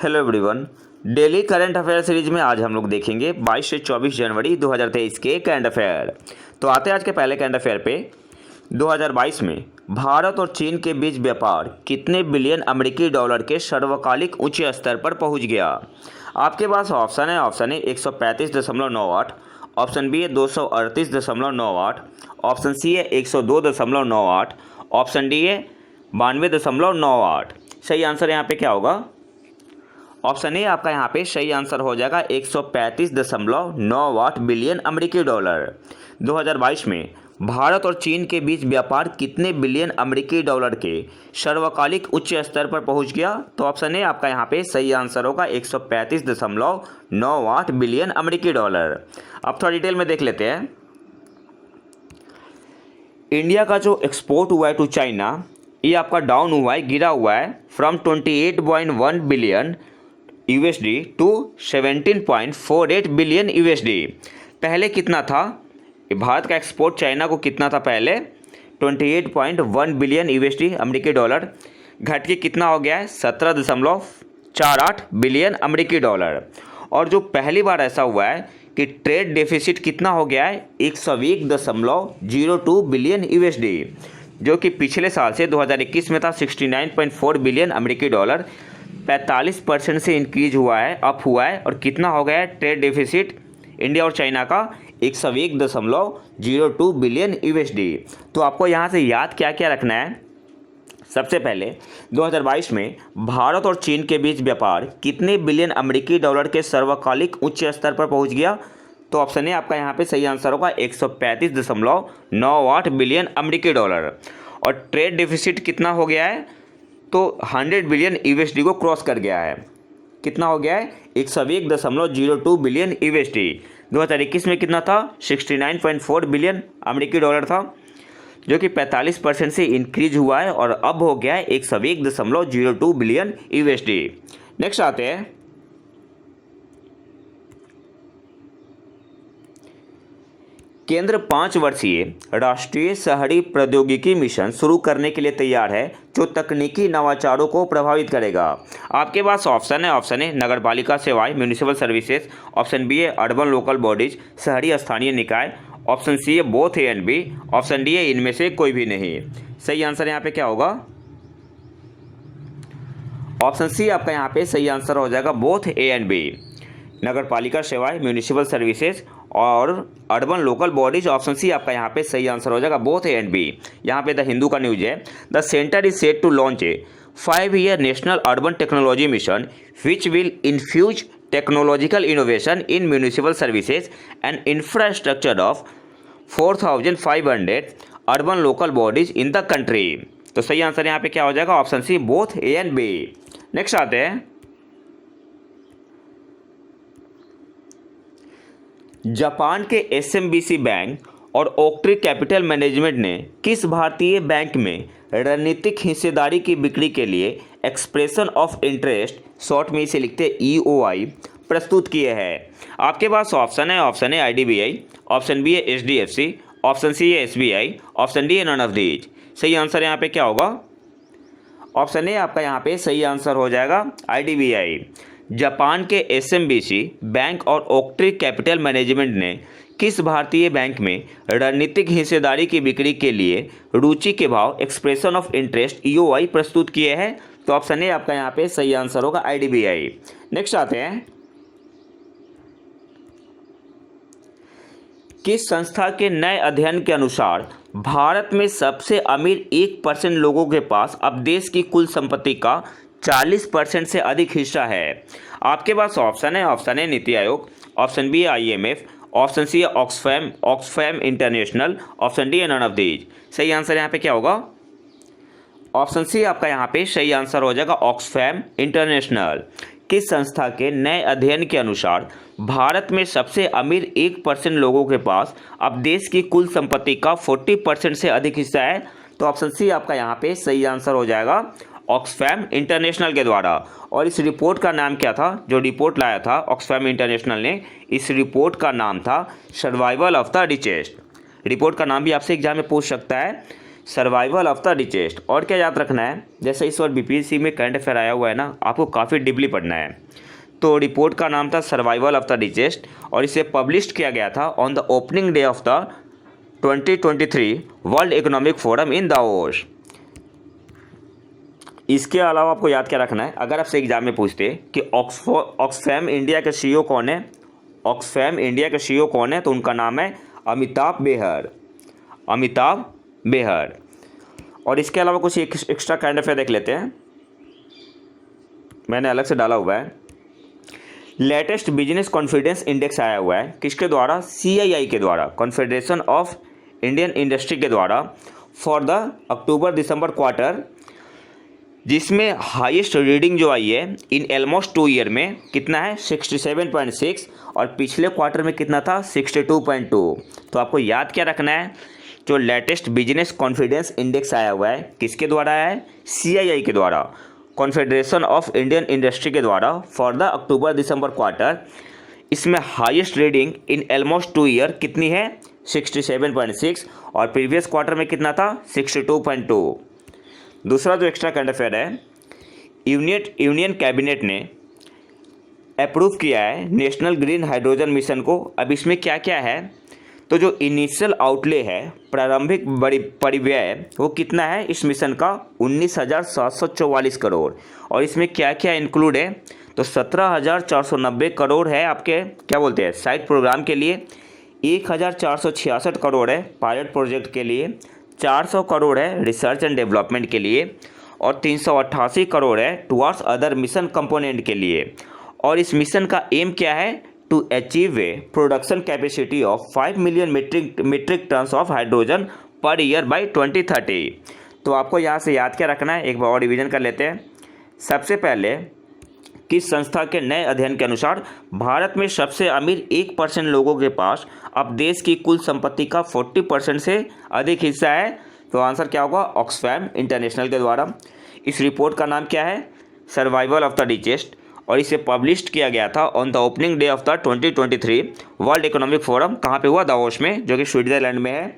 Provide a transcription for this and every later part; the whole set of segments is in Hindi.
Hello everyone. Daily current affair series में आज हम लोग देखेंगे 22 से 24 जनवरी 2023 के करंट अफेयर। तो आते हैं आज के पहले करंट अफेयर पे। 2022 में भारत और चीन के बीच व्यापार कितने बिलियन अमेरिकी डॉलर के सर्वकालिक उच्च स्तर पर पहुंच गया? आपके पास ऑप्शन है 135.98, ऑप्शन बी है 238.98, ऑप्शन सी है 102.98, ऑप्शन डी है 92.98। सही आंसर यहाँ पे क्या होगा? ऑप्शन ए आपका यहाँ पे सही आंसर हो जाएगा 135.98 बिलियन अमेरिकी डॉलर। 2022 में भारत और चीन के बीच व्यापार कितने बिलियन अमेरिकी डॉलर के सर्वकालिक उच्च स्तर पर पहुंच गया? तो ऑप्शन ए आपका यहाँ पे सही आंसर होगा 135.98 बिलियन अमेरिकी डॉलर। अब थोड़ा डिटेल में देख लेते हैं। इंडिया का जो एक्सपोर्ट हुआ है टू चाइना, ये आपका डाउन हुआ है, गिरा हुआ है from 28.1 billion USD to 17.48 billion USD. पहले कितना था भारत का एक्सपोर्ट चाइना को? कितना था पहले? 28.1 बिलियन यूएसडी अमेरिकी डॉलर, घट के कितना हो गया है 17.48 बिलियन अमेरिकी डॉलर। और जो पहली बार ऐसा हुआ है कि ट्रेड डेफिसिट कितना हो गया है 101.02 बिलियन यूएसडी, जो कि पिछले साल से 2021 में था 69.4 बिलियन अमेरिकी डॉलर। 45% से इंक्रीज हुआ है, अप हुआ है। और कितना हो गया है ट्रेड डेफिसिट इंडिया और चाइना का? 101.02 बिलियन यूएसडी। तो आपको यहाँ से याद क्या क्या रखना है? सबसे पहले 2022 में भारत और चीन के बीच व्यापार कितने बिलियन अमेरिकी डॉलर के सर्वकालिक उच्च स्तर पर पहुँच गया? तो ऑप्शन ए आपका यहाँ पे सही आंसर होगा 135.98 बिलियन अमेरिकी डॉलर। और ट्रेड डेफिसिट कितना हो गया है? तो 100 बिलियन यूएसडी को क्रॉस कर गया है। कितना हो गया है? 101.02 बिलियन यूएसडी। 2021 में कितना था? 69.4 बिलियन अमेरिकी डॉलर था, जो कि 45% से इंक्रीज हुआ है और अब हो गया है 101.02 बिलियन यूएसडी। नेक्स्ट आते हैं। केंद्र 5 वर्षीय राष्ट्रीय शहरी प्रौद्योगिकी मिशन शुरू करने के लिए तैयार है, जो तकनीकी नवाचारों को प्रभावित करेगा। आपके पास ऑप्शन है नगर पालिका सेवाएं म्यूनिसिपल सर्विसेज, ऑप्शन बी है अर्बन लोकल बॉडीज शहरी स्थानीय निकाय, ऑप्शन सी है both A and B, option D है इनमें से कोई भी नहीं। सही आंसर यहाँ पे क्या होगा? ऑप्शन सी आपका यहाँ पे सही आंसर हो जाएगा बोथ ए एंड बी। नगर पालिका सेवाएं म्यूनिसिपल सर्विसेज और urban local bodies, option C आपका यहाँ पे सही आंसर हो जाएगा बोथ ए एंड बी। यहाँ पे द हिंदू का न्यूज है, the centre is set to launch a 5-year national urban technology mission which will infuse technological innovation in municipal services and infrastructure of 4,500 urban local bodies in the country. तो सही आंसर यहाँ पे क्या हो जाएगा? Option C both A and B. Next आते हैं। जापान के एसएमबीसी बैंक और ओक्ट्री कैपिटल मैनेजमेंट ने किस भारतीय बैंक में रणनीतिक हिस्सेदारी की बिक्री के लिए एक्सप्रेशन ऑफ इंटरेस्ट, शॉर्ट में इसे लिखते ईओआई, प्रस्तुत किए हैं? आपके पास ऑप्शन है आईडीबीआई, ऑप्शन बी है एचडीएफसी, ऑप्शन सी है एसबीआई, ऑप्शन डी है नन ऑफ दीज। सही आंसर यहाँ पे क्या होगा? ऑप्शन ए आपका यहाँ पे सही आंसर हो जाएगा आईडीबीआई। जापान के एसएमबीसी बैंक और ओक्ट्री कैपिटल मैनेजमेंट ने किस भारतीय बैंक में रणनीतिक हिस्सेदारी की बिक्री के लिए रुचि के भाव, एक्सप्रेशन ऑफ इंटरेस्ट, ईओआई, प्रस्तुत किए हैं? तो ऑप्शन ए आपका यहाँ पे सही आंसर होगा आईडीबीआई। नेक्स्ट आते हैं। किस संस्था के नए अध्ययन के अनुसार भारत में सबसे अमीर 1% लोगों के पास अब देश की कुल संपत्ति का 40% से अधिक हिस्सा है? आपके पास ऑप्शन है नीति आयोग, ऑप्शन बी है आईएमएफ, ऑप्शन सी है ऑक्सफैम इंटरनेशनल, ऑप्शन डी है नन ऑफ दीज। सही आंसर यहाँ पे क्या होगा? ऑप्शन सी आपका यहाँ पे सही आंसर हो जाएगा ऑक्सफैम इंटरनेशनल। किस संस्था के नए अध्ययन के अनुसार भारत में सबसे अमीर 1% लोगों के पास अब देश की कुल संपत्ति का 40% से अधिक हिस्सा है? तो ऑप्शन सी आपका यहाँ पे सही आंसर हो जाएगा ऑक्सफैम इंटरनेशनल के द्वारा। और इस रिपोर्ट का नाम क्या था? जो रिपोर्ट लाया था ऑक्सफैम इंटरनेशनल ने, इस रिपोर्ट का नाम था survival of the richest. Report का नाम भी आपसे एग्जाम में पूछ सकता है। Survival of the richest. और क्या याद रखना है, जैसे इस बार बीपीएससी में करंट अफेयर आया हुआ है ना, आपको काफ़ी डीपली पढ़ना है। तो रिपोर्ट का नाम था सर्वाइवल ऑफ द रिचेस्ट और इसे पब्लिश किया गया था on the opening day of the 2023 world economic forum in Davos. इसके अलावा आपको याद क्या रखना है, अगर आपसे एग्जाम में पूछते कि ऑक्सफैम इंडिया के सीईओ कौन है, ऑक्सफैम इंडिया के सीईओ कौन है, तो उनका नाम है अमिताभ बेहर, अमिताभ बेहर। और इसके अलावा कुछ एक्स्ट्रा करंट अफेयर देख लेते हैं, मैंने अलग से डाला हुआ है। लेटेस्ट बिजनेस कॉन्फिडेंस इंडेक्स आया हुआ है, किसके द्वारा, CII के द्वारा, कॉन्फेडरेशन ऑफ इंडियन इंडस्ट्री के द्वारा, for the October December quarter, जिसमें हाईएस्ट रीडिंग जो आई है इन ऑलमोस्ट 2 ईयर में कितना है 67.6 और पिछले क्वार्टर में कितना था 62.2। तो आपको याद क्या रखना है, जो लेटेस्ट बिजनेस कॉन्फिडेंस इंडेक्स आया हुआ है किसके द्वारा आया है, CII के द्वारा, कॉन्फेडरेशन ऑफ इंडियन इंडस्ट्री के द्वारा, for the October December quarter. इसमें highest reading in almost 2 year कितनी है 67.6 और प्रीवियस क्वार्टर में कितना था 62.2। दूसरा जो एक्स्ट्रा करंट अफेयर है, यूनियन कैबिनेट ने अप्रूव किया है नेशनल ग्रीन हाइड्रोजन मिशन को। अब इसमें क्या क्या है, तो जो इनिशियल आउटले है, प्रारंभिक बड़ी परिव्यय, वो कितना है इस मिशन का 19,744 करोड़। और इसमें क्या क्या इंक्लूड है, तो 17,490 करोड़ है आपके क्या बोलते हैं साइट प्रोग्राम के लिए, 1,466 करोड़ है पायलट प्रोजेक्ट के लिए, 400 करोड़ है रिसर्च एंड डेवलपमेंट के लिए और 388 करोड़ है टुवार्ड्स अदर मिशन कंपोनेंट के लिए। और इस मिशन का एम क्या है, to achieve a production capacity of 5 million metric tons of hydrogen per year by 2030। तो आपको यहाँ से याद क्या रखना है, एक बार और रिविजन कर लेते हैं। सबसे पहले, किस संस्था के नए अध्ययन के अनुसार भारत में सबसे अमीर 1% लोगों के पास अब देश की कुल संपत्ति का 40% से अधिक हिस्सा है, तो आंसर क्या होगा, ऑक्सफैम इंटरनेशनल के द्वारा। इस रिपोर्ट का नाम क्या है, सर्वाइवल ऑफ द रिचेस्ट, और इसे पब्लिश किया गया था on the opening day of the 2023 world economic forum. कहाँ पे हुआ, दावोस में, जो कि स्विट्जरलैंड में है।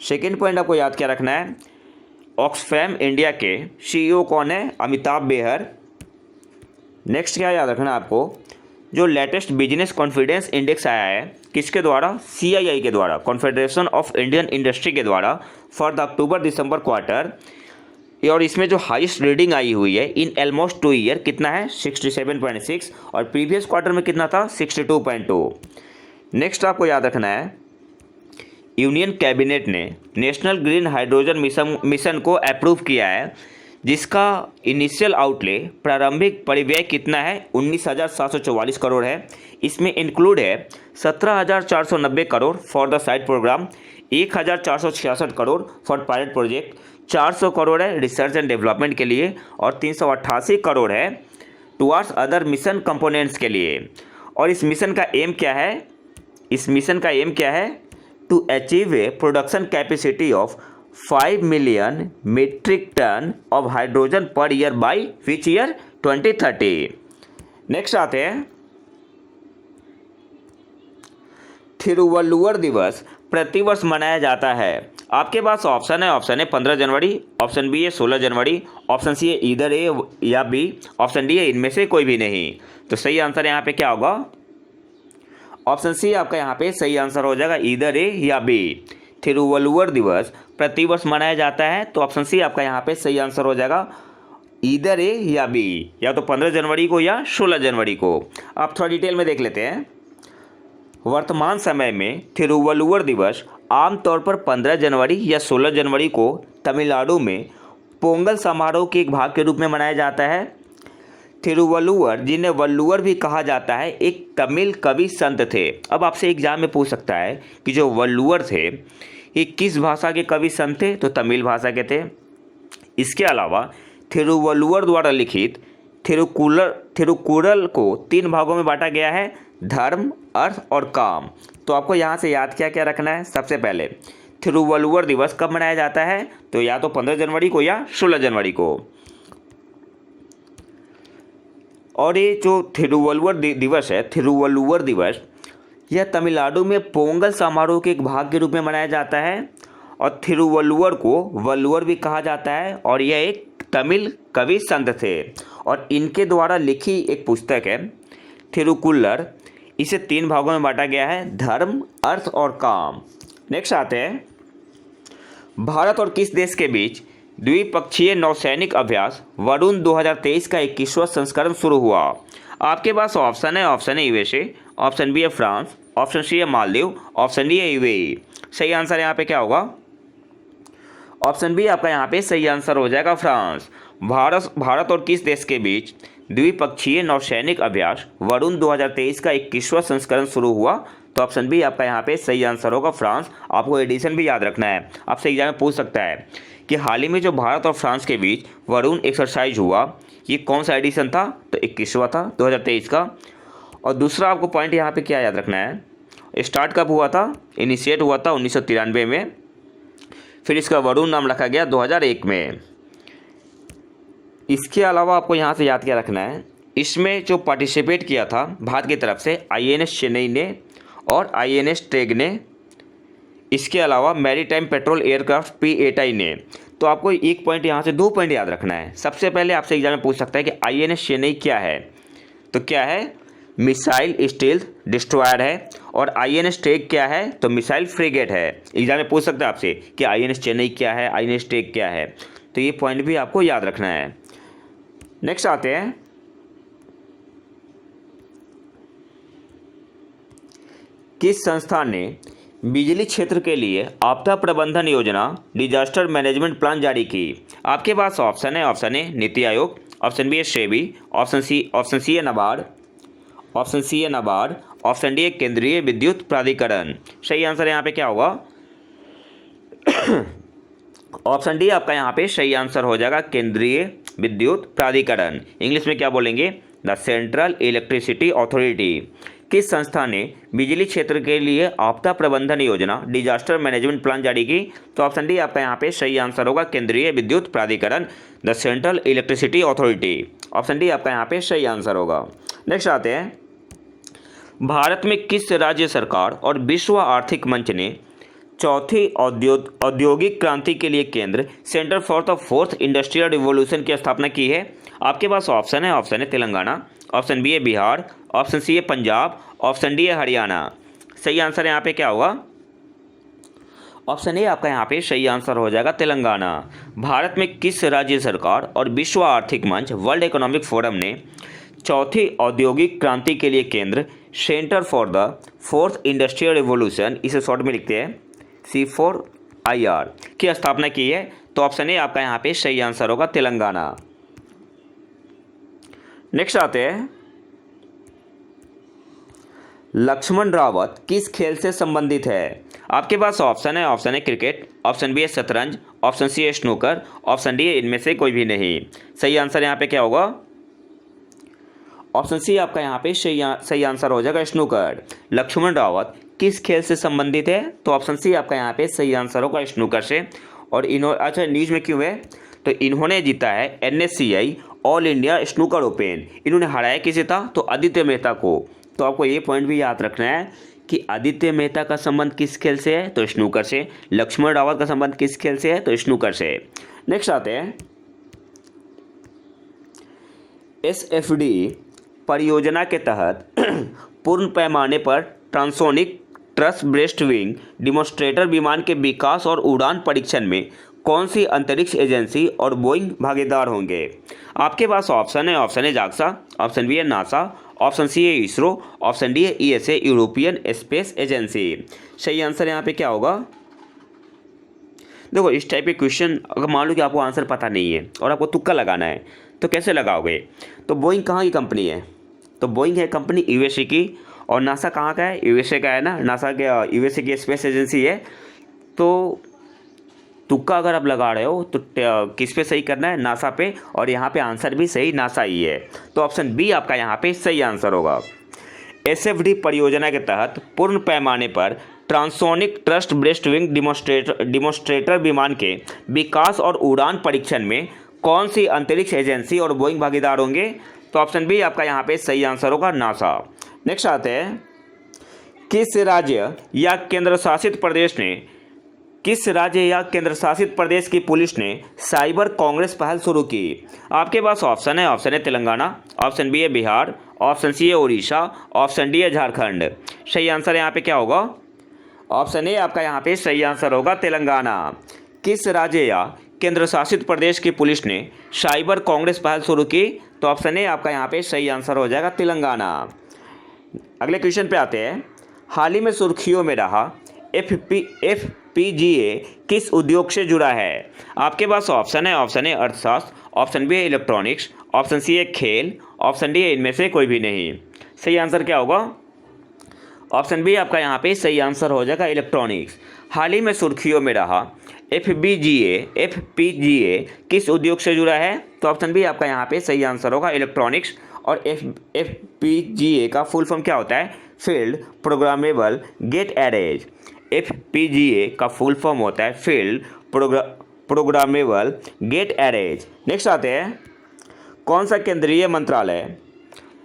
सेकेंड पॉइंट आपको याद क्या रखना है, ऑक्सफैम इंडिया के CEO कौन है, अमिताभ बेहर। नेक्स्ट क्या याद रखना है आपको, जो लेटेस्ट बिजनेस कॉन्फिडेंस इंडेक्स आया है किसके द्वारा, CII के द्वारा, कॉन्फेडरेशन ऑफ इंडियन इंडस्ट्री के द्वारा, for the October December quarter. और इसमें जो हाईएस्ट रीडिंग आई हुई है इन ऑलमोस्ट 2 ईयर कितना है 67.6 और प्रीवियस क्वार्टर में कितना था 62.2। नेक्स्ट आपको याद रखना है, यूनियन कैबिनेट ने नेशनल ग्रीन हाइड्रोजन मिशन को अप्रूव किया है, जिसका इनिशियल आउटले प्रारंभिक परिव्यय कितना है 19,744 करोड़ है। इसमें इंक्लूड है 17,490 crore for the SIGHT programme, 1,466 crore for pilot project, 400 crore है रिसर्च एंड डेवलपमेंट के लिए और 388 करोड़ है टुवार्ड्स अदर मिशन कंपोनेंट्स के लिए। और इस मिशन का एम क्या है, इस मिशन का एम क्या है, to achieve a production capacity of 5 million metric ton of hydrogen per year by which year 2030। Next आते हैं, थिरुवल्लुवर दिवस प्रतिवर्ष मनाया जाता है। आपके पास ऑप्शन है 15 जनवरी, ऑप्शन बी है 16 जनवरी, ऑप्शन सी है इधर ए या बी, ऑप्शन डी है इनमें से कोई भी नहीं। तो सही आंसर यहाँ पे क्या होगा, ऑप्शन सी आपका यहाँ पे सही आंसर हो जाएगा, इधर ए या बी। थिरुवल्लुवर दिवस प्रतिवर्ष मनाया जाता है, तो ऑप्शन सी आपका यहाँ पे सही आंसर हो जाएगा, इधर ए या बी, या तो 15 जनवरी को या 16 जनवरी को। आप थोड़ा डिटेल में देख लेते हैं। वर्तमान समय में थिरुवल्लुवर दिवस आमतौर पर 15 जनवरी या 16 जनवरी को तमिलनाडु में पोंगल समारोह के एक भाग के रूप में मनाया जाता है। थिरुवल्लुवर, जिन्हें वल्लुवर भी कहा जाता है, एक तमिल कवि संत थे। अब आपसे एग्जाम में पूछ सकता है कि जो वल्लुवर थे ये किस भाषा के कवि संत थे, तो तमिल भाषा के थे। इसके अलावा थिरुवल्लुवर द्वारा लिखित थिरुकुरल को 3 भागों में बांटा गया है, धर्म, अर्थ और काम। तो आपको यहाँ से याद क्या क्या रखना है, सबसे पहले थिरुवल्लुवर दिवस कब मनाया जाता है, तो या तो 15 जनवरी को या 16 जनवरी को। और ये जो थिरुवल्लुवर दिवस है, थिरुवल्लुवर दिवस, यह तमिलनाडु में पोंगल समारोह के एक भाग के रूप में मनाया जाता है। और थिरुवल्लुवर को वल्लुवर भी कहा जाता है, और यह एक तमिल कवि संत थे और इनके द्वारा लिखी एक पुस्तक है थिरुकुल्लर। इसे 3 भागों में बांटा गया है, धर्म, अर्थ और काम। नेक्स्ट आते हैं, भारत और किस देश के बीच द्विपक्षीय नौसैनिक अभ्यास वरुण 2023 का 21वां संस्करण शुरू हुआ? आपके पास ऑप्शन है, option A USA, option B है फ्रांस, ऑप्शन सी है मालदीव, ऑप्शन डी है यूएई। सही आंसर यहाँ पे क्या होगा? ऑप्शन बी आपका यहाँ पे सही आंसर हो जाएगा, फ्रांस। भारत और किस देश के बीच द्विपक्षीय नौसैनिक अभ्यास वरुण 2023 का 21वां संस्करण शुरू हुआ? तो ऑप्शन बी आपका यहाँ पे सही आंसर होगा, फ्रांस। आपको एडिशन भी याद रखना है, आपसे एग्जाम में पूछ सकता है कि हाल ही में जो भारत और फ्रांस के बीच वरुण एक्सरसाइज हुआ, ये कौन सा एडिशन था? तो 21वां था, 2023 का। और दूसरा आपको पॉइंट यहाँ पे क्या याद रखना है, स्टार्ट कब हुआ था? इनिशिएट हुआ था 1993 में, फिर इसका वरुण नाम रखा गया 2001 में। इसके अलावा आपको यहाँ से याद क्या रखना है, इसमें जो पार्टिसिपेट किया था भारत की तरफ से आईएनएस चेन्नई ने और आईएनएस ट्रेग ने, इसके अलावा मैरीटाइम पेट्रोल एयरक्राफ्ट P8I ने। तो आपको एक पॉइंट यहाँ से 2 पॉइंट याद रखना है। सबसे पहले आपसे एग्जाम में पूछ सकता है कि आईएनएस चेन्नई क्या है? तो क्या है? मिसाइल स्टील्थ डिस्ट्रॉयर है। और आईएनएस ट्रेग क्या है? तो मिसाइल फ्रिगेट है। एग्जाम में पूछ सकता है आपसे कि आईएनएस चेन्नई क्या है, आईएनएस ट्रेग क्या है, तो ये पॉइंट भी आपको याद रखना है। नेक्स्ट आते हैं, किस संस्था ने बिजली क्षेत्र के लिए आपदा प्रबंधन योजना डिजास्टर मैनेजमेंट प्लान जारी की? आपके पास ऑप्शन है, ऑप्शन ए नीति आयोग, ऑप्शन बी है सेबी, ऑप्शन सी है नाबार्ड, ऑप्शन डी है केंद्रीय विद्युत प्राधिकरण। सही आंसर यहाँ पे क्या होगा? ऑप्शन डी आपका यहाँ पे सही आंसर हो जाएगा, केंद्रीय विद्युत प्राधिकरण। इंग्लिश में क्या बोलेंगे? The central electricity authority. किस संस्था ने बिजली क्षेत्र के लिए आपदा प्रबंधन योजना डिजास्टर मैनेजमेंट प्लान जारी की? तो ऑप्शन डी आपका यहाँ पे सही आंसर होगा, केंद्रीय विद्युत प्राधिकरण, the central electricity authority. Option D आपका यहाँ पे सही आंसर होगा। नेक्स्ट आते हैं, भारत में किस राज्य सरकार और विश्व आर्थिक मंच ने चौथी औद्योगिक क्रांति के लिए केंद्र centre for the 4th industrial revolution की स्थापना की है? आपके पास ऑप्शन है, ऑप्शन है तेलंगाना, ऑप्शन बी है बिहार, ऑप्शन सी है पंजाब, ऑप्शन डी है हरियाणा। सही आंसर यहाँ पे क्या होगा? ऑप्शन ए आपका यहाँ पे सही आंसर हो जाएगा, तेलंगाना। भारत में किस राज्य सरकार और विश्व आर्थिक मंच वर्ल्ड इकोनॉमिक फोरम ने चौथी औद्योगिक क्रांति के लिए केंद्र centre for the 4th industrial revolution, इसे शॉर्ट में लिखते हैं C4IR, की स्थापना की है? तो ऑप्शन ए आपका यहाँ पे सही आंसर होगा, तेलंगाना। नेक्स्ट आते हैं, लक्ष्मण रावत किस खेल से संबंधित है? आपके पास ऑप्शन है, ऑप्शन है क्रिकेट, ऑप्शन बी है शतरंज, ऑप्शन सी है स्नूकर, ऑप्शन डी है इनमें से कोई भी नहीं। सही आंसर यहाँ पे क्या होगा? ऑप्शन सी आपका यहाँ पे सही आंसर हो जाएगा, स्नूकर। लक्ष्मण रावत किस खेल से संबंधित है? तो ऑप्शन सी आपका यहाँ पे सही आंसर होगा, स्नूकर से। और अच्छा न्यूज में क्यों है? तो इन्होंने जीता है NSCI all India snooker open. इन्होंने हराया किसे था? तो आदित्य मेहता को। तो आपको ये पॉइंट भी याद रखना है कि आदित्य मेहता का संबंध किस खेल से है? तो स्नूकर से। लक्ष्मण रावत का संबंध किस खेल से है? तो स्नूकर से। नेक्स्ट आते हैं, SFD परियोजना के तहत पूर्ण पैमाने पर transonic trust breast wing demonstrator विमान के विकास और उड़ान परीक्षण में कौन सी अंतरिक्ष एजेंसी और बोइंग भागीदार होंगे? आपके पास ऑप्शन है, ऑप्शन है जाक्सा, ऑप्शन बी है नासा, ऑप्शन सी है इसरो, ऑप्शन डी है ESA यूरोपियन स्पेस एजेंसी। सही आंसर यहाँ पे क्या होगा? देखो, इस टाइप के क्वेश्चन अगर मान लो कि आपको आंसर पता नहीं है और आपको तुक्का लगाना है, तो कैसे लगाओगे? तो बोइंग कहाँ की कंपनी है? तो बोइंग है कंपनी USA की। और नासा कहाँ का है? USA का है ना, नासा के USA की स्पेस एजेंसी है। तो तुक्का अगर आप लगा रहे हो तो किस पे सही करना है? नासा पे। और यहाँ पे आंसर भी सही नासा ही है। तो ऑप्शन बी आपका यहाँ पे सही आंसर होगा। SFD परियोजना के तहत पूर्ण पैमाने पर transonic trust breast wing demonstrator विमान के विकास और उड़ान परीक्षण में कौन सी अंतरिक्ष एजेंसी और बोइंग भागीदार होंगे? तो ऑप्शन बी आपका यहाँ पे सही आंसर होगा, नासा। नेक्स्ट आते हैं, किस राज्य या केंद्र शासित प्रदेश ने किस राज्य या केंद्र शासित प्रदेश की पुलिस ने साइबर कांग्रेस पहल शुरू की? आपके पास ऑप्शन है तेलंगाना, ऑप्शन बी है बिहार, ऑप्शन सी है उड़ीसा, ऑप्शन डी है झारखंड। सही आंसर यहाँ पे क्या होगा? ऑप्शन ए आपका यहाँ पे सही आंसर होगा तेलंगाना। किस राज्य या केंद्र शासित प्रदेश की पुलिस ने साइबर कांग्रेस पहल शुरू की? तो ऑप्शन ए आपका यहाँ पे सही आंसर हो जाएगा तेलंगाना। अगले क्वेश्चन पे आते हैं। हाल ही में सुर्खियों में रहा एफपीजीए किस उद्योग से जुड़ा है? आपके पास ऑप्शन है अर्थशास्त्र, ऑप्शन बी है इलेक्ट्रॉनिक्स, ऑप्शन सी है खेल, ऑप्शन डी है इनमें से कोई भी नहीं। सही आंसर क्या होगा? ऑप्शन बी आपका यहाँ पे सही आंसर हो जाएगा इलेक्ट्रॉनिक्स। हाल ही में सुर्खियों में रहा एफपीजीए किस उद्योग से जुड़ा है? तो ऑप्शन बी आपका यहाँ पे सही आंसर होगा इलेक्ट्रॉनिक्स। और एफपीजीए का फुल फॉर्म क्या होता है? Field programmable gate arrays. FPGA का फुल फॉर्म होता है field programmable gate arrays. Next आते हैं। कौन सा केंद्रीय मंत्रालय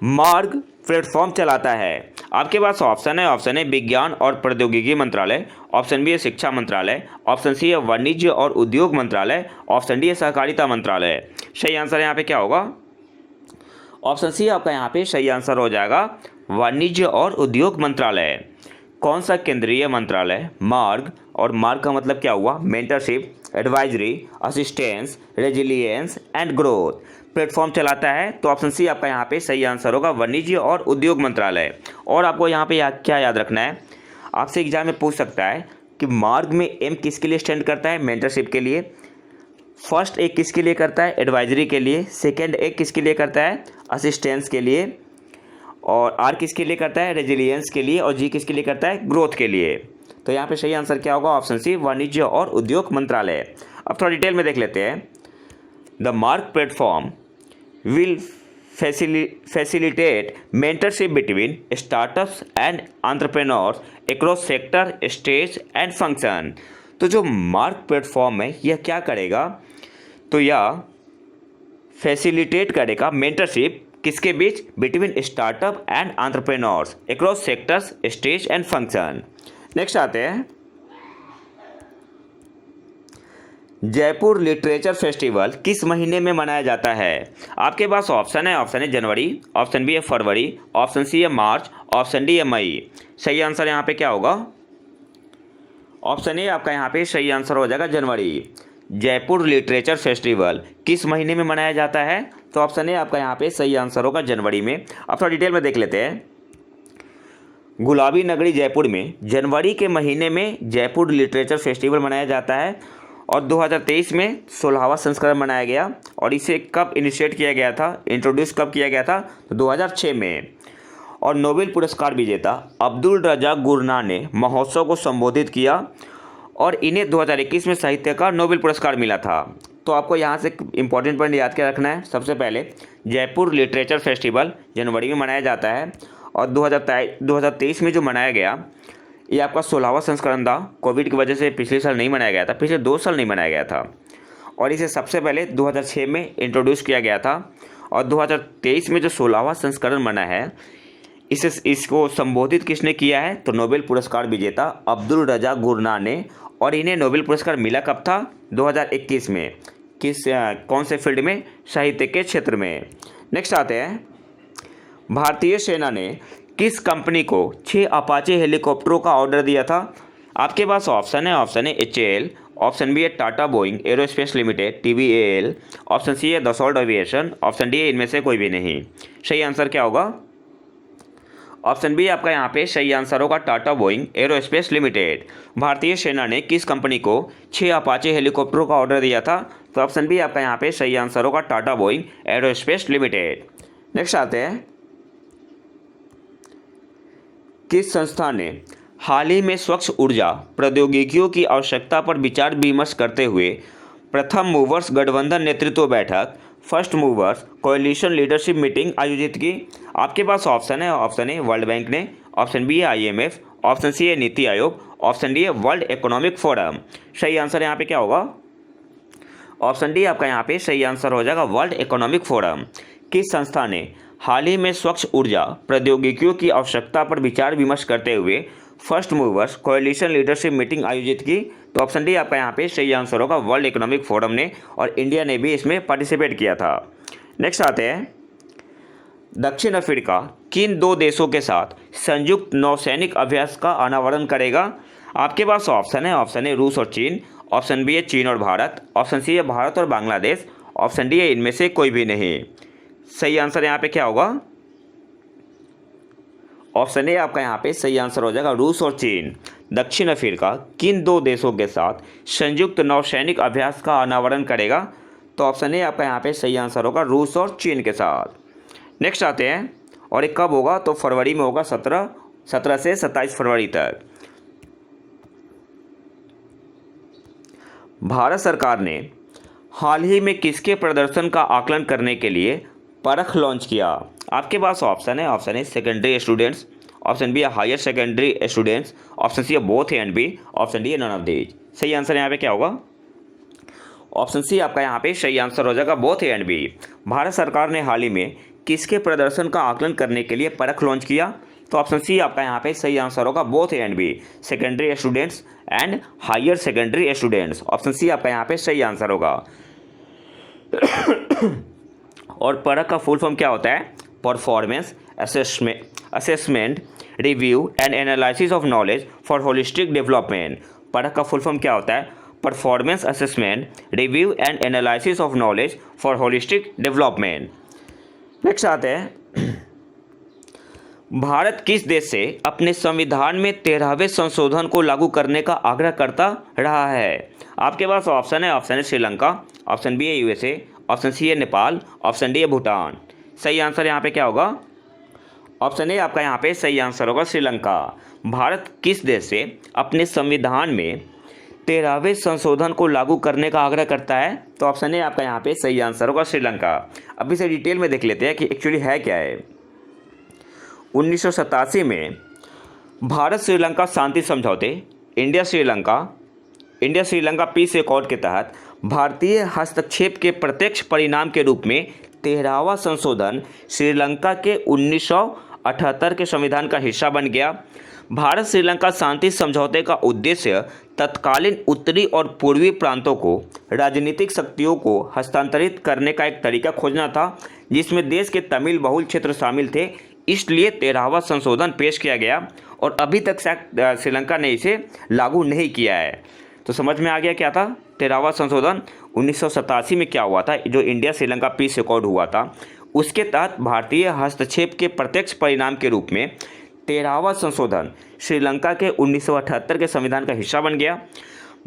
मार्ग प्लेटफॉर्म चलाता है? आपके पास ऑप्शन है विज्ञान और प्रौद्योगिकी मंत्रालय, ऑप्शन बी है शिक्षा मंत्रालय, ऑप्शन सी है वाणिज्य और उद्योग मंत्रालय, ऑप्शन डी है सहकारिता मंत्रालय। सही आंसर यहाँ पे क्या होगा? ऑप्शन सी आपका यहाँ पे सही आंसर हो जाएगा वाणिज्य और उद्योग मंत्रालय। कौन सा केंद्रीय मंत्रालय मार्ग, और मार्ग का मतलब क्या हुआ? Mentorship, advisory, assistance, resilience and growth platform चलाता है? तो ऑप्शन सी आपका यहाँ पे सही आंसर होगा वाणिज्य और उद्योग मंत्रालय। और आपको यहाँ पे क्या याद रखना है, आपसे एग्जाम में पूछ सकता है कि मार्ग में एम किसके लिए स्टैंड करता है? मेंटरशिप के लिए। फर्स्ट ए किसके लिए करता है? एडवाइजरी के लिए। सेकेंड ए किसके लिए करता है? असिस्टेंस के लिए। और आर किसके लिए करता है? रेजिलियंस के लिए। और जी किसके लिए करता है? ग्रोथ के लिए। तो यहाँ पे सही आंसर क्या होगा? ऑप्शन सी वाणिज्य और उद्योग मंत्रालय। अब थोड़ा डिटेल में देख लेते हैं। द मार्ग platform will facilitate mentorship between startups and entrepreneurs across sector, stage and function। तो जो मार्क प्लेटफॉर्म है यह क्या करेगा? तो यह फैसिलिटेट करेगा मेंटरशिप किसके बीच? Between startup and entrepreneurs across sectors, stage and function. Next आते हैं। जयपुर लिटरेचर फेस्टिवल किस महीने में मनाया जाता है? आपके पास ऑप्शन है जनवरी, ऑप्शन बी है फरवरी, ऑप्शन सी है मार्च, ऑप्शन डी है मई। सही आंसर यहाँ पे क्या होगा? ऑप्शन ए आपका यहाँ पे सही आंसर हो जाएगा जनवरी। जयपुर लिटरेचर फेस्टिवल किस महीने में मनाया जाता है? तो ऑप्शन ए आपका यहाँ पे सही आंसर होगा जनवरी में। अब थोड़ा डिटेल में देख लेते हैं। गुलाबी नगरी जयपुर में जनवरी के महीने में जयपुर लिटरेचर फेस्टिवल मनाया जाता है और 2023 में 16वां संस्करण मनाया गया। और इसे कब इनिशिएट किया गया था, इंट्रोड्यूस कब किया गया था? तो 2006 में। और नोबेल पुरस्कार विजेता अब्दुल रज़ाक गुरनान ने महोत्सव को संबोधित किया और इन्हें 2021 में साहित्य का नोबेल पुरस्कार मिला था। तो आपको यहाँ से इंपॉर्टेंट पॉइंट याद क्या रखना है। सबसे पहले जयपुर लिटरेचर फेस्टिवल जनवरी में मनाया जाता है और 2023 में जो मनाया गया ये आपका 16वां संस्करण था। कोविड की वजह से पिछले साल नहीं मनाया गया था, पिछले 2 साल नहीं मनाया गया था। और इसे सबसे पहले 2006 में इंट्रोड्यूस किया गया था और 2023 में जो 16वां संस्करण बना है इसको संबोधित किसने किया है? तो नोबेल पुरस्कार विजेता अब्दुल रज़ाक गुरनान ने। और इन्हें नोबेल पुरस्कार मिला कब था? 2021 में। कौन से फील्ड में? साहित्य के क्षेत्र में। नेक्स्ट आते हैं। भारतीय सेना ने किस कंपनी को 6 अपाचे हेलीकॉप्टरों का ऑर्डर दिया था? आपके पास ऑप्शन है HAL, ऑप्शन बी है Tata Boeing aerospace limited TBAL, option C है दसॉल्ट एविएशन, ऑप्शन डी है इनमें से कोई भी नहीं। सही आंसर क्या होगा? ऑप्शन बी आपका यहाँ पे सही आंसर होगा टाटा बोइंग एरोस्पेस लिमिटेड। भारतीय सेना ने किस कंपनी को 6 अपाचे हेलीकॉप्टरों का ऑर्डर दिया था? तो ऑप्शन बी आपका यहाँ पे सही आंसर होगा Tata Boeing aerospace limited. Next आते हैं। किस संस्था ने हाल ही में स्वच्छ ऊर्जा प्रौद्योगिकियों की आवश्यकता पर विचार विमर्श करते हुए प्रथम मूवर्स गठबंधन नेतृत्व बैठक first movers coalition leadership meeting आयोजित की? आपके पास ऑप्शन है वर्ल्ड बैंक ने, ऑप्शन बी है IMF, ऑप्शन सी है नीति आयोग, ऑप्शन डी है वर्ल्ड इकोनॉमिक फोरम। सही आंसर यहाँ पे क्या होगा? ऑप्शन डी आपका यहाँ पे सही आंसर हो जाएगा वर्ल्ड इकोनॉमिक फोरम। किस संस्था ने हाल ही में स्वच्छ ऊर्जा प्रौद्योगिकियों की आवश्यकता पर विचार विमर्श करते हुए first movers coalition leadership meeting आयोजित की? तो ऑप्शन डी आपका यहाँ पे सही आंसर होगा, वर्ल्ड इकोनॉमिक फोरम ने, और इंडिया ने भी इसमें पार्टिसिपेट किया था। नेक्स्ट आते हैं, दक्षिण अफ्रीका किन दो देशों के साथ संयुक्त नौसैनिक अभ्यास का अनावरण करेगा? आपके पास ऑप्शन है रूस और चीन, ऑप्शन बी है चीन और भारत, ऑप्शन सी है भारत और बांग्लादेश, ऑप्शन डी है इनमें से कोई भी नहीं। सही आंसर यहाँ पे क्या होगा? ऑप्शन ए आपका यहाँ पे सही आंसर हो जाएगा, रूस और चीन। दक्षिण अफ्रीका किन दो देशों के साथ संयुक्त नौसैनिक अभ्यास का अनावरण करेगा? तो ऑप्शन ए आपका यहाँ पे सही आंसर होगा, रूस और चीन के साथ। नेक्स्ट आते हैं, और ये कब होगा? तो फरवरी में होगा, 17 से 27 फरवरी तक। भारत सरकार ने हाल ही में किसके प्रदर्शन का आकलन करने के लिए परख लॉन्च किया? आपके पास ऑप्शन है सेकेंडरी स्टूडेंट्स, ऑप्शन बी है higher secondary students, option C है both A and B, option D है नन ऑफ दीज। सही आंसर यहाँ पे क्या होगा? ऑप्शन सी आपका यहाँ पे सही आंसर हो जाएगा, both A and B. Bharat सरकार ने हाल ही में किसके प्रदर्शन का आकलन करने के लिए परख लॉन्च किया? तो ऑप्शन सी आपका यहाँ पे सही आंसर होगा, both A and B, secondary students and higher secondary students. Option C आपका यहाँ पे सही आंसर होगा। और परख का फुल फॉर्म क्या होता है? Performance assessment review and analysis of knowledge for holistic development. परख का फुल फॉर्म क्या होता है? Performance assessment review and analysis of knowledge for holistic development. Next आते हैं, भारत किस देश से अपने संविधान में 13वें संशोधन को लागू करने का आग्रह करता रहा है? आपके पास ऑप्शन है श्रीलंका, ऑप्शन बी है यूएसए, ऑप्शन सी है नेपाल, ऑप्शन डी है भूटान। सही आंसर यहाँ पे क्या होगा? ऑप्शन ए आपका यहाँ पे सही आंसर होगा, श्रीलंका। भारत किस देश से अपने संविधान में 13वें संशोधन को लागू करने का आग्रह करता है? तो ऑप्शन ए आपका यहाँ पे सही आंसर होगा, श्रीलंका। अब इसे डिटेल में देख लेते हैं कि एक्चुअली है क्या है। 1987 में भारत श्रीलंका शांति समझौते इंडिया श्रीलंका पीस एकॉर्ड के तहत भारतीय हस्तक्षेप के प्रत्यक्ष परिणाम के रूप में 13वां संशोधन श्रीलंका के 1978 के संविधान का हिस्सा बन गया। भारत श्रीलंका शांति समझौते का उद्देश्य तत्कालीन उत्तरी और पूर्वी प्रांतों को राजनीतिक शक्तियों को हस्तांतरित करने का एक तरीका खोजना था, जिसमें देश के तमिल बहुल क्षेत्र शामिल थे। इसलिए 13वां संशोधन पेश किया गया और अभी तक श्रीलंका ने इसे लागू नहीं किया है। तो समझ में आ गया क्या था 13वां संशोधन? 1987 में क्या हुआ था, जो इंडिया श्रीलंका पीस एकॉर्ड हुआ था, उसके तहत भारतीय हस्तक्षेप के प्रत्यक्ष परिणाम के रूप में 13वां संशोधन श्रीलंका के 1978 के संविधान का हिस्सा बन गया।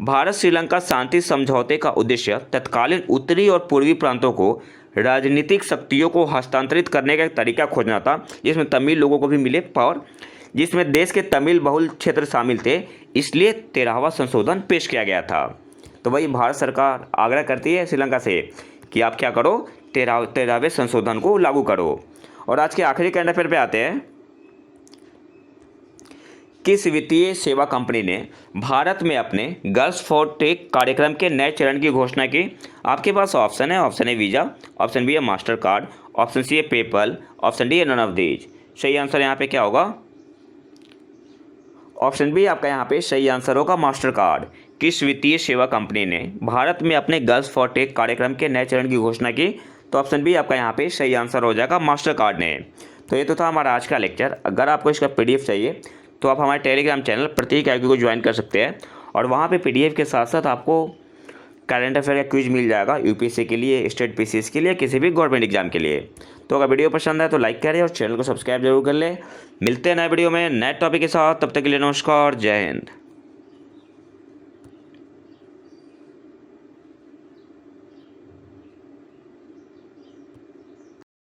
भारत श्रीलंका शांति समझौते का उद्देश्य तत्कालीन उत्तरी और पूर्वी प्रांतों को राजनीतिक शक्तियों को हस्तांतरित करने का एक तरीका खोजना था, जिसमें तमिल लोगों को भी मिले पावर, जिसमें देश के तमिल बहुल क्षेत्र शामिल थे। इसलिए 13वां संशोधन पेश किया गया था। तो वही भारत सरकार आग्रह करती है श्रीलंका से कि आप क्या करो, 13वें संशोधन को लागू करो। और आज के आखिरी करंट अफेयर पे आते हैं, किस वित्तीय सेवा कंपनी ने भारत में अपने गर्ल्स फॉर टेक कार्यक्रम के नए चरण की घोषणा की? आपके पास ऑप्शन है वीज़ा, ऑप्शन बी है मास्टर कार्ड, ऑप्शन सी है पेपल, ऑप्शन डी है नन ऑफ दीज। सही आंसर यहाँ पे क्या होगा? ऑप्शन बी आपका यहाँ पे सही आंसर होगा, मास्टर कार्ड। किस वित्तीय सेवा कंपनी ने भारत में अपने गर्ल्स फॉर टेक कार्यक्रम के नए चरण की घोषणा की? तो ऑप्शन बी आपका यहाँ पे सही आंसर हो जाएगा, मास्टर कार्ड ने। तो ये तो था हमारा आज का लेक्चर। अगर आपको इसका PDF चाहिए तो आप हमारे टेलीग्राम चैनल प्रतीक IQ को ज्वाइन कर सकते हैं, और वहाँ पे PDF के साथ साथ आपको करंट अफेयर का क्विज मिल जाएगा, UPSC के लिए, स्टेट PCS के लिए, किसी भी गवर्नमेंट एग्जाम के लिए। तो अगर वीडियो पसंद है तो लाइक करें और चैनल को सब्सक्राइब जरूर कर लें। मिलते हैं नए वीडियो में नए टॉपिक के साथ, तब तक के लिए नमस्कार, जय हिंद।